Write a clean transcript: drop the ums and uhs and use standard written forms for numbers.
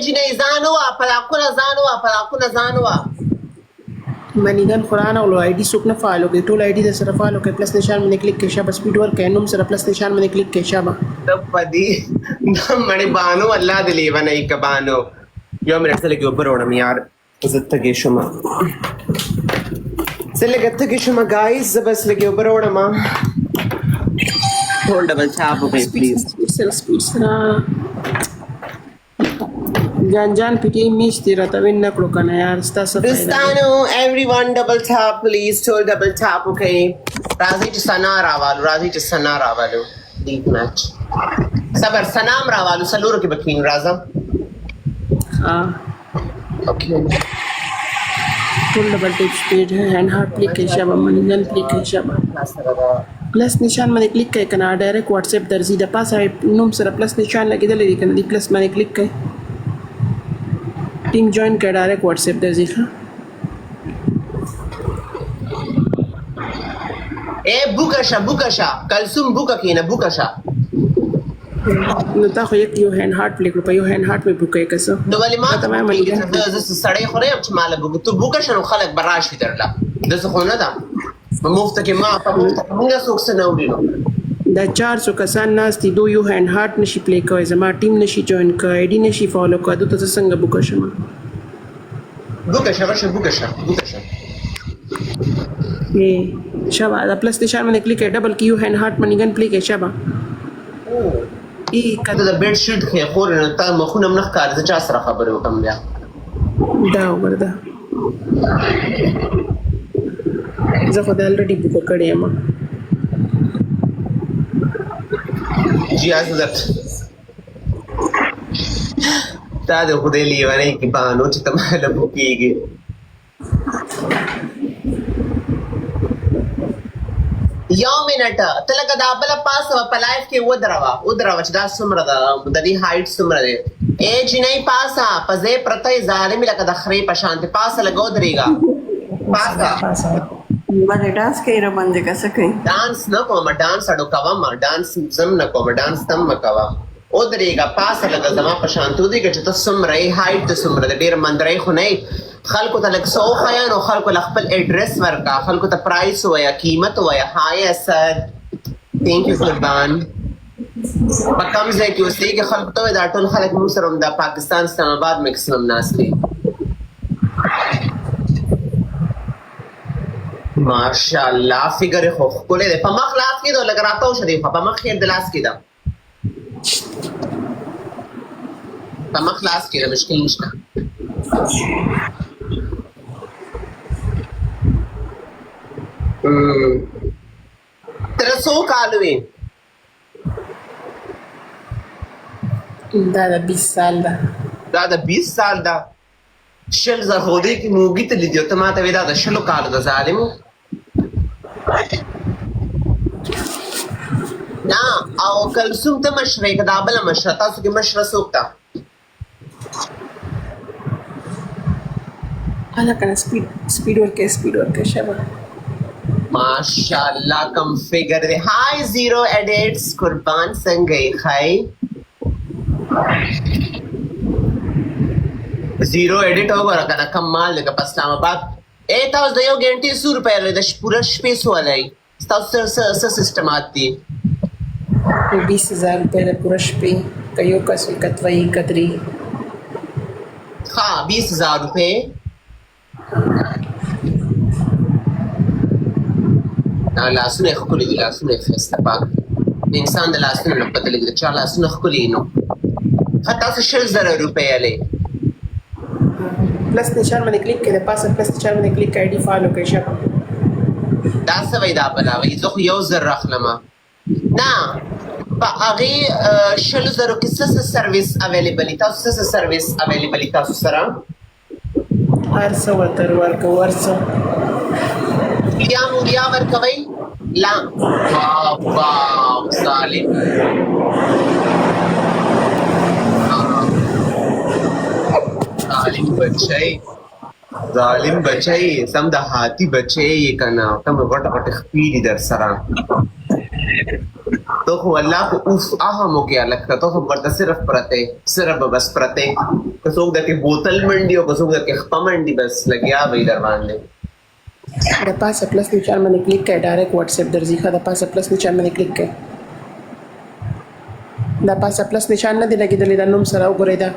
جنۍ ځان ووه پلاکونه ځان ووه منیګن قرآن او آی ډي څوک نه فالو کوي ټول آی ډي د سره فالو کوي پلس نشان باندې کلیک کې شابه سپیډ ورک نوم سره پلس نشان باندې کلیک کې شابه ته پدې مړې بانو الله دې لیونه یې کبانو یو منټ څه لګي اوبه راوړم یار زه تږې شوم ګایز زه بس لګي اوبه راوړم ټول ډبل چاپ وکړئ پلیز سپیډ سره جان پیټي میشتي راته وین نه کړو کنه یار ستاسو دوستانو everyone double tap please ټول ډبل چاپ وکړئ راځئ چې سنا راوالو لیگ میچ صبر سنام راوالو سلورو کې بکین راځم اوکې ټول ډبل ټیپ سپیډ هینډ هارت کلیک کې شابه منیګن کلیک کې شابه پلس نشان باندې کلیک کوي کنه ډایرکټ واتس اپ درځي د پاسه نوم سره پلس نشان لګیدل دی کنه دی پلس باندې کلیک کوي ټیم جوائن کړه ډایرکټ واتس اپ درځي ښه بوکشا کلثوم بوکا کینه بوکشا نو تا خو یو هینډ هارت پلی کړو په یو هینډ هارت مې بوکای کسو نو ولې ما ته سړی خورې چې مال بوک ته بوکشا نو خلک براشي درلا د څه خو نه ده مفته کې ما په مفته موږ څوک څه نه وړو دا 400 کسان ناستي دو یو هینډ هارت نشي پلی کوي زما ټیم نشي جوائن کوي آی ډي نشي فالو کوي ته څنګه بوکشم بوکشا شابه دا پلس نشان باندې کلیک کړه ډبل کیو هینډ هارت منیګن پلی کې شابه کته د بیډ شیټ کې خور نه تا مخونه نه ښکار د چا سره خبرې وکم بیا دا ورده زه خو د الریډي بوک کړی یم جی حضرت تا د خدای لیوانه کې بانو چې تماله بوکیږي یو منټ ته لکه دا بل پاس په لایف کې ودروا چې دا څومره ده د دې هایټ څومره ده جنۍ پاسا پځې پرته ظالم لکه د خرې په شانت پاسه لګو درېګا پاسا باندې ډانس کوي را باندې کسه کوي ډانس نه کوم ډانس اډو کوم ډانس زم نه کوم ډانس تم مکوا او درېګا پاسه لګه زما په شانتو دي چې تاسو څومره هایټ ته څومره ډېر مندرې خو نه خلکو ته لک سو خیا نو خلکو خپل ایڈریس ورکا خلکو ته پرایس ویا قیمت ویا هاي اسد ثانک یو قربان په کم ځای کې اوسې کې خلکو ته دا ټول خلک موږ سره د پاکستان اسلام آباد میکسیمم ناس دي ماشاءالله فګر خو کولې په مخ لاس کې دوه لګ راته شو دی په مخ کې د لاس کې دا په مخ لاس کې مشکل نشته تر څو کال وي دا 20 سال ده شل زر خو دې کې موږی ته لیدو ته ماته ودا د شلو کال د ظالم نه او کلثوم ته مشره کدا بل مشره تاسو کې مشره سوکتا انا کنه سپیډ ورکه شابه ماشاءالله کم فگر دے ہائی زیرو ایڈیٹس قربان سنگئی خائی زیرو ایڈیٹ ہوگا رکھنا کم مال لگا پا اسلام آباد تاوز دیو گینٹی 100 روپے لے دا پورا شپیس والا ہی تاوز سر سسٹم آتی 20,000 روپے لے پورا شپی کئیو کسوی کتوائی کتری ہاں 20,000 روپے لاسونه خپل دي لاسونه خسته پاک انسان د لاسونه نه پته لګي چې لاسونه خپل نو حتی 60,000 روپے لې پلس نشان باندې کلیک کړه پاسه پلس نشان باندې کلیک آی ډي فالو کوي شابه دا څه وای دا بلاوي زه خو یو زر راخلم نه په هغه 60,000 کې څه سرویس اویلیبل تاسو څه سرویس اویلیبل تاسو سره هر څه ورکو مولیا ورکوي لا واو ظالم ظالم بچي سم د هاتی بچي کنا کوم غټ خپې در سره تو خو الله کو اوف مو کې الګ ته خو ورته صرف بس پرته که څوک د کې بوتل منډي او که څوک د کې خپه منډي بس لګیا وي در باندې د پاسه پلس نشان باندې کلیک کړئ ډایرکټ واتس اپ درځي ښه د پاسه پلس نشان باندې کلیک کړئ د پاسه پلس نشان نه دی لګېدلی دا نوم سره وګورئ دا